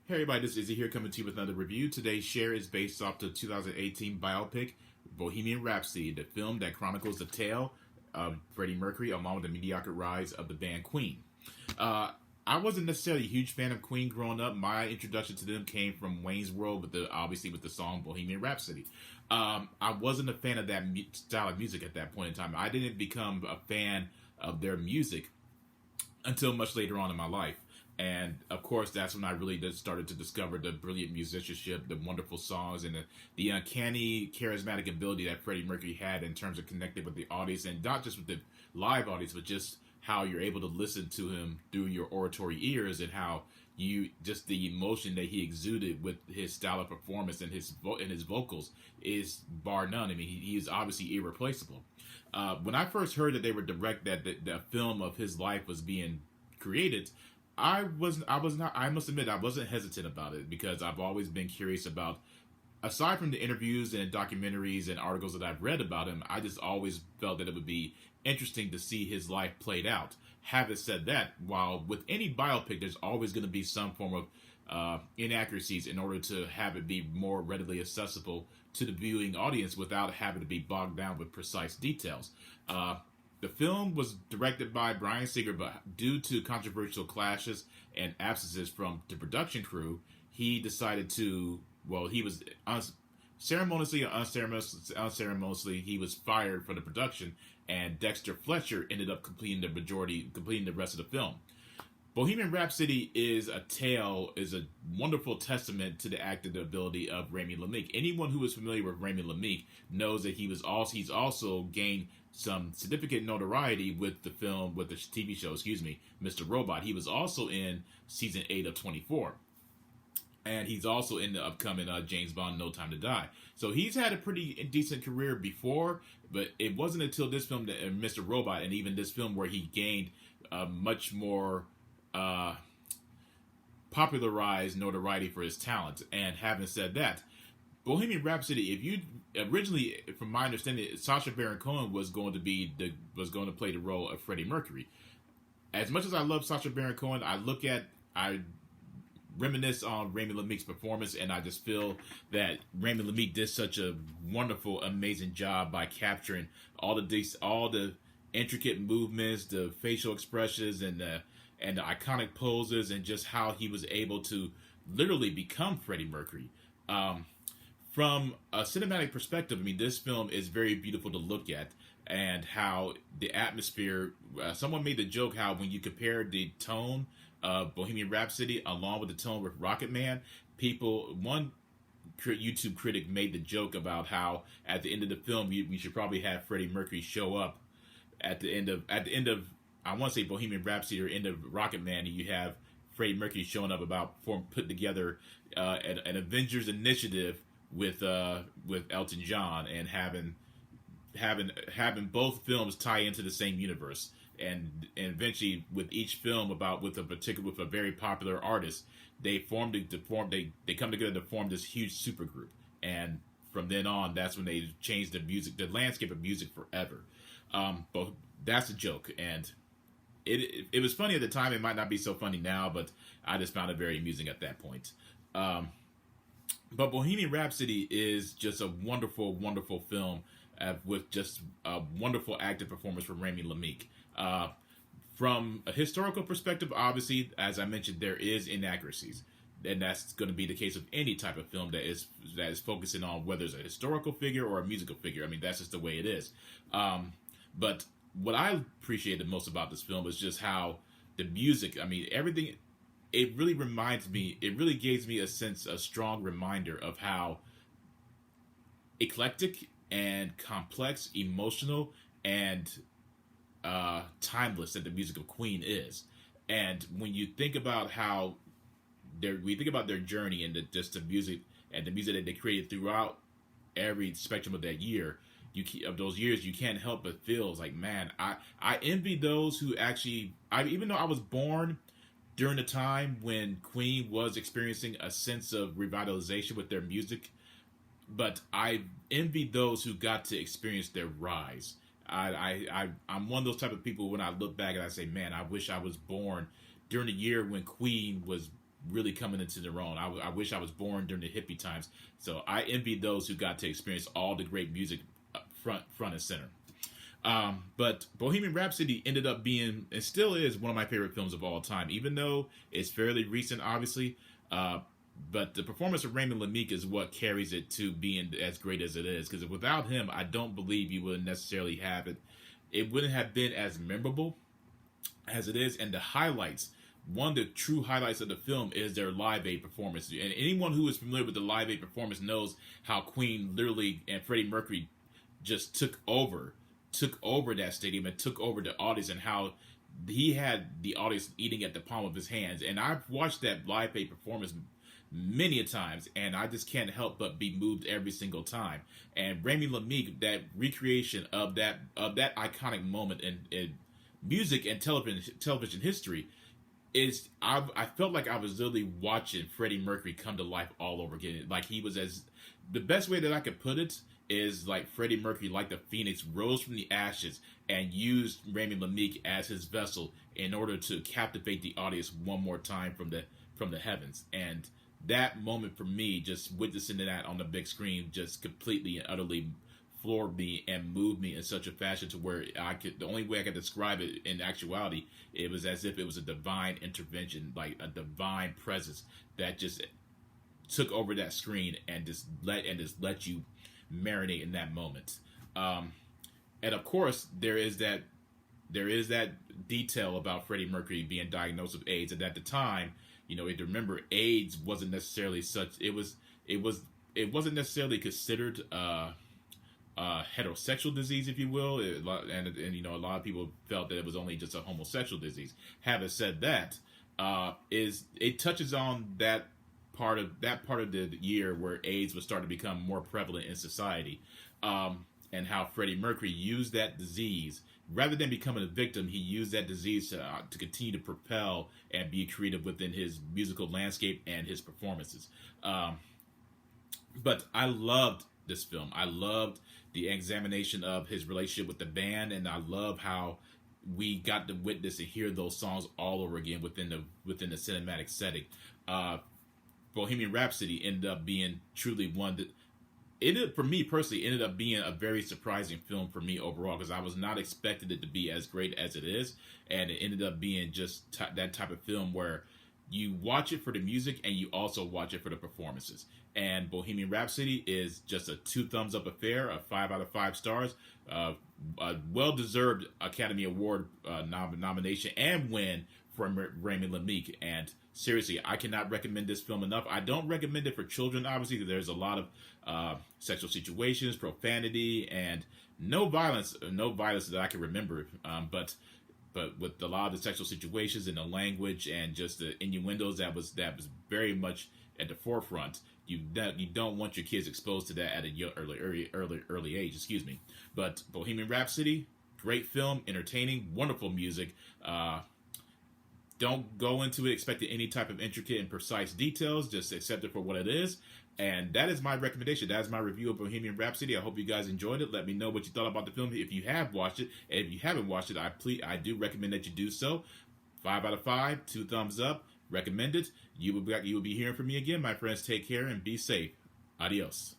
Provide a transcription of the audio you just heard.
Hey everybody, this is Izzy here coming to you with another review. Today's share is based off the 2018 biopic Bohemian Rhapsody, the film that chronicles the tale of Freddie Mercury along with the mediocre rise of the band Queen. Uh, I wasn't necessarily a huge fan of Queen growing up. My introduction to them came from Wayne's World, with the song Bohemian Rhapsody. I wasn't a fan of that style of music at that point in time. I didn't become a fan of their music until much later on in my life. And of course, that's when I really just started to discover the brilliant musicianship, the wonderful songs, and the uncanny, charismatic ability that Freddie Mercury had in terms of connecting with the audience, and not just with the live audience, but just how you're able to listen to him through your auditory ears, and how you just the emotion that he exuded with his style of performance and his vocals is bar none. I mean, he is obviously irreplaceable. When I first heard that they were the film of his life was being created, I must admit I wasn't hesitant about it, because I've always been curious about, aside from the interviews and documentaries and articles that I've read about him, I just always felt that it would be interesting to see his life played out. Having said that, while with any biopic there's always going to be some form of inaccuracies in order to have it be more readily accessible to the viewing audience without having to be bogged down with precise details. The film was directed by Bryan Singer, but due to controversial clashes and absences from the production crew, he decided to, well, he was ceremoniously or unceremoniously, he was fired from the production, and Dexter Fletcher ended up completing the rest of the film. Bohemian Rhapsody is a wonderful testament to the acting ability of Rami Malek. Anyone who is familiar with Rami Malek knows that he's also gained some significant notoriety with the TV show, Mr. Robot. He was also in season 8 of 24. And he's also in the upcoming James Bond No Time to Die. So he's had a pretty decent career before, but it wasn't until this film, Mr. Robot, and even this film, where he gained much more popularized notoriety for his talent. And having said that, Bohemian Rhapsody, if you originally, from my understanding, Sacha Baron Cohen was going to play the role of Freddie Mercury. As much as I love Sacha Baron Cohen, I reminisce on Rami Malek's performance, and I just feel that Rami Malek did such a wonderful, amazing job by capturing all the intricate movements, the facial expressions, and the iconic poses, and just how he was able to literally become Freddie Mercury. From a cinematic perspective, I mean, this film is very beautiful to look at, and how the atmosphere. Someone made the joke how when you compare the tone of Bohemian Rhapsody along with the tone with Rocket Man, one YouTube critic made the joke about how at the end of the film we should probably have Freddie Mercury show up at the end of I want to say Bohemian Rhapsody, or end of Rocket Man, and you have Freddie Mercury showing up putting together an Avengers initiative with Elton John, and having both films tie into the same universe, and eventually with each film with a very popular artist, they come together to form this huge supergroup, and from then on, that's when they changed the landscape of music forever. But that's a joke, and it was funny at the time. It might not be so funny now, but I just found it very amusing at that point. But Bohemian Rhapsody is just a wonderful, wonderful film with just a wonderful acting performance from Rami Malek. From a historical perspective, obviously, as I mentioned, there is inaccuracies, and that's going to be the case of any type of film that is focusing on whether it's a historical figure or a musical figure. I mean, that's just the way it is. But what I appreciated most about this film is just how the music, I mean, everything, it really gives me a strong reminder of how eclectic and complex, emotional, and timeless that the music of Queen is. And when you think about their journey, and the music that they created throughout every spectrum of those years, you can't help but feel like, man, I envy those who actually, even though I was born during the time when Queen was experiencing a sense of revitalization with their music, but I envy those who got to experience their rise. I'm one of those type of people, when I look back and I say, man, I wish I was born during the year when Queen was really coming into their own. I wish I was born during the hippie times. So I envy those who got to experience all the great music front and center. But Bohemian Rhapsody ended up being, and still is, one of my favorite films of all time, even though it's fairly recent, obviously. But the performance of Rami Malek is what carries it to being as great as it is. Because without him, I don't believe you would necessarily have it. It wouldn't have been as memorable as it is. And the highlights, one of the true highlights of the film is their Live Aid performance. And anyone who is familiar with the Live Aid performance knows how Queen literally and Freddie Mercury just took over that stadium and took over the audience, and how he had the audience eating at the palm of his hands. And I've watched that Live Aid performance many a times, and I just can't help but be moved every single time. And Rami Malek, that recreation of that iconic moment in music and television history, is I felt like I was literally watching Freddie Mercury come to life all over again. Like he was, as the best way that I could put it is like Freddie Mercury, like the phoenix, rose from the ashes and used Rami Malek as his vessel in order to captivate the audience one more time from the heavens. And that moment for me, just witnessing that on the big screen, just completely and utterly floored me and moved me in such a fashion to where the only way I could describe it in actuality, it was as if it was a divine intervention, like a divine presence that just took over that screen and just let you marinate in that moment. And of course, there is that detail about Freddie Mercury being diagnosed with AIDS, and at the time, you have to remember, AIDS wasn't necessarily it wasn't necessarily considered a heterosexual disease, if you will, and a lot of people felt that it was only just a homosexual disease. Having said that, it touches on that part of the year where AIDS was starting to become more prevalent in society, and how Freddie Mercury used that disease. Rather than becoming a victim, he used that disease to continue to propel and be creative within his musical landscape and his performances. But I loved this film. I loved the examination of his relationship with the band, and I love how we got to witness and hear those songs all over again within the cinematic setting. Bohemian Rhapsody ended up being truly one that, for me personally, ended up being a very surprising film for me overall, because I was not expecting it to be as great as it is, and it ended up being just that type of film where you watch it for the music and you also watch it for the performances. And Bohemian Rhapsody is just a 2 thumbs up affair, a 5 out of 5 stars, a well-deserved Academy Award nomination and win from Rami Malek. And seriously, I cannot recommend this film enough. I don't recommend it for children, obviously, because there's a lot of sexual situations, profanity, and no violence that I can remember. But with a lot of the sexual situations and the language and just the innuendos that was very much at the forefront, you don't want your kids exposed to that at a early age. Excuse me. But Bohemian Rhapsody, great film, entertaining, wonderful music. Don't go into it expecting any type of intricate and precise details. Just accept it for what it is. And that is my recommendation. That is my review of Bohemian Rhapsody. I hope you guys enjoyed it. Let me know what you thought about the film if you have watched it. And if you haven't watched it, I do recommend that you do so. 5 out of 5, 2 thumbs up. Recommend it. You will be hearing from me again, my friends. Take care and be safe. Adios.